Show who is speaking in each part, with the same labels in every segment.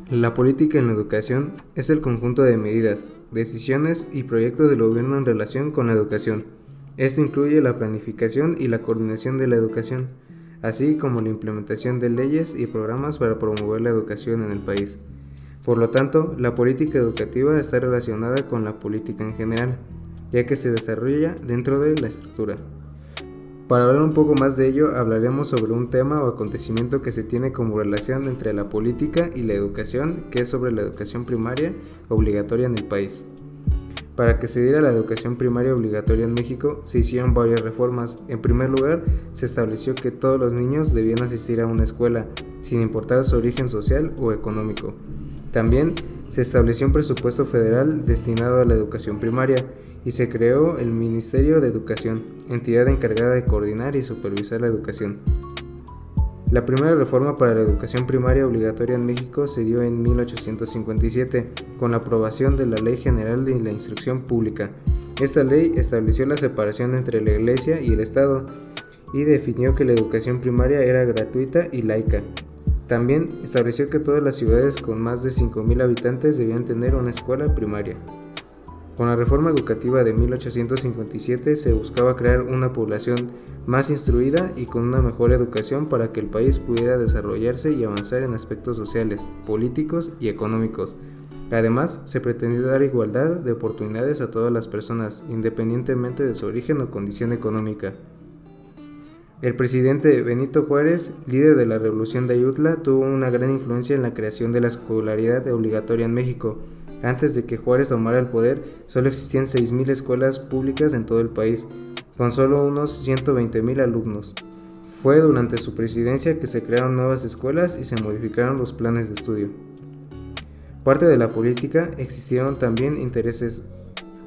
Speaker 1: La política en la educación es el conjunto de medidas, decisiones y proyectos del gobierno en relación con la educación. Esto incluye la planificación y la coordinación de la educación, así como la implementación de leyes y programas para promover la educación en el país. Por lo tanto, la política educativa está relacionada con la política en general, ya que se desarrolla dentro de la estructura. Para hablar un poco más de ello, hablaremos sobre un tema o acontecimiento que se tiene como relación entre la política y la educación, que es sobre la educación primaria obligatoria en el país. Para que se diera la educación primaria obligatoria en México, se hicieron varias reformas. En primer lugar, se estableció que todos los niños debían asistir a una escuela, sin importar su origen social o económico. También se estableció un presupuesto federal destinado a la educación primaria y se creó el Ministerio de Educación, entidad encargada de coordinar y supervisar la educación. La primera reforma para la educación primaria obligatoria en México se dio en 1857, con la aprobación de la Ley General de la Instrucción Pública. Esta ley estableció la separación entre la Iglesia y el Estado y definió que la educación primaria era gratuita y laica. También estableció que todas las ciudades con más de 5,000 habitantes debían tener una escuela primaria. Con la reforma educativa de 1857 se buscaba crear una población más instruida y con una mejor educación para que el país pudiera desarrollarse y avanzar en aspectos sociales, políticos y económicos. Además, se pretendía dar igualdad de oportunidades a todas las personas, independientemente de su origen o condición económica. El presidente Benito Juárez, líder de la Revolución de Ayutla, tuvo una gran influencia en la creación de la escolaridad obligatoria en México. Antes de que Juárez tomara el poder, solo existían 6,000 escuelas públicas en todo el país, con solo unos 120,000 alumnos. Fue durante su presidencia que se crearon nuevas escuelas y se modificaron los planes de estudio. Parte de la política existieron también intereses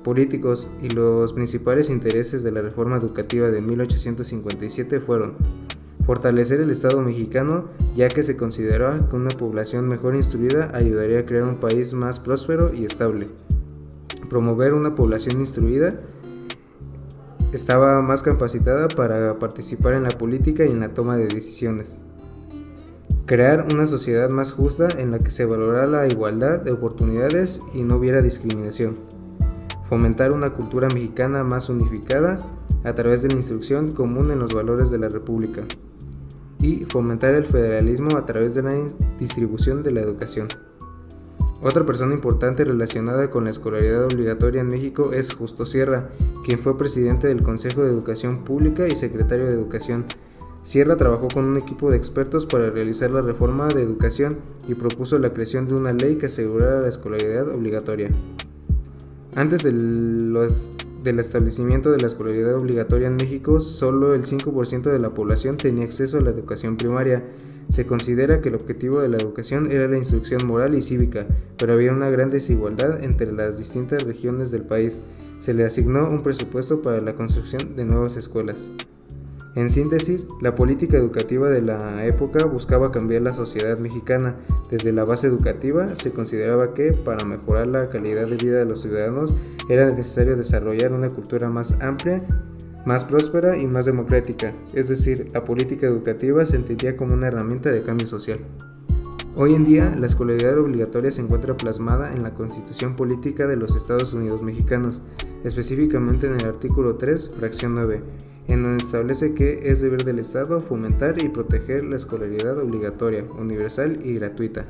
Speaker 1: políticos y los principales intereses de la reforma educativa de 1857 fueron fortalecer el Estado mexicano, ya que se consideraba que una población mejor instruida ayudaría a crear un país más próspero y estable. Promover una población instruida estaba más capacitada para participar en la política y en la toma de decisiones. Crear una sociedad más justa en la que se valorara la igualdad de oportunidades y no hubiera discriminación. Fomentar una cultura mexicana más unificada a través de la instrucción común en los valores de la República. Y fomentar el federalismo a través de la distribución de la educación. Otra persona importante relacionada con la escolaridad obligatoria en México es Justo Sierra, quien fue presidente del Consejo de Educación Pública y secretario de Educación. Sierra trabajó con un equipo de expertos para realizar la reforma de educación y propuso la creación de una ley que asegurara la escolaridad obligatoria. Antes del establecimiento de la escolaridad obligatoria en México, solo el 5% de la población tenía acceso a la educación primaria. Se considera que el objetivo de la educación era la instrucción moral y cívica, pero había una gran desigualdad entre las distintas regiones del país. Se le asignó un presupuesto para la construcción de nuevas escuelas. En síntesis, la política educativa de la época buscaba cambiar la sociedad mexicana. Desde la base educativa se consideraba que, para mejorar la calidad de vida de los ciudadanos, era necesario desarrollar una cultura más amplia, más próspera y más democrática. Es decir, la política educativa se entendía como una herramienta de cambio social. Hoy en día, la escolaridad obligatoria se encuentra plasmada en la Constitución Política de los Estados Unidos Mexicanos, específicamente en el artículo 3, fracción 9, en donde establece que es deber del Estado fomentar y proteger la escolaridad obligatoria, universal y gratuita.